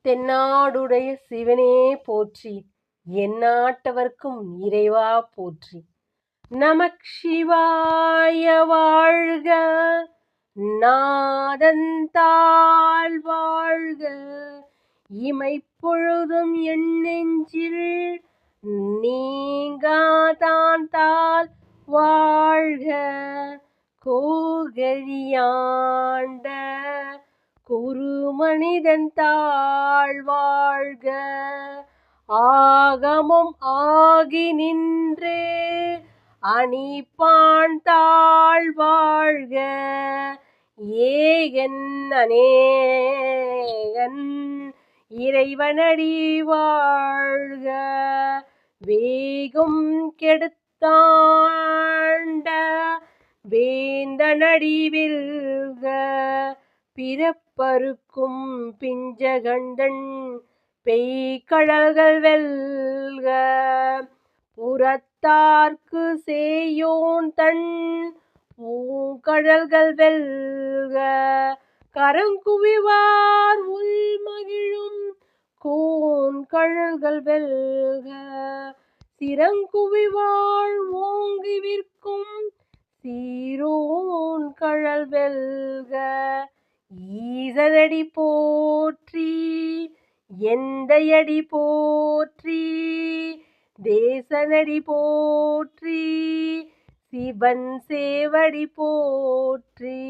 தென்னாடுடைய சிவனே போற்றி, எந்நாட்டவர்க்கும் இறைவா போற்றி. நமக் சிவாய வாழ்க, நாதந்தாள் வாழ்க, இமைப்பொழுதும் என் நெஞ்சில் நீங்காதான் தாள் வாழ்க. கோகழியாண்ட குருமனிதன் தாழ் வாழ்க, ஆகமம் ஆகி நின்று அணிப்பான் தாழ் வாழ்க. ஏகன் அநேகன் இறைவனடி வாழ்க, வேகும் கெடுத்தாண்ட வேந்தனடி வெல்க. பிறப்பறுக்கும் பிஞ்சகண்டன் பெய்கழல்கள் வெல்க, புறத்தார்க்கு சேயோன் தன் பூங்கழல்கள் வெல்க. கரங்குவிவார் உள்மகிழும் கோன்கழல்கள் வெல்க, சிறங்குவிவாள் ஓங்கி விற்கும் சீரோன் கழல் வெல்க. ஈசனடி போற்றி, எந்தையடி போற்றி, தேசனடி போற்றி, சிவன் சேவடி போற்றி.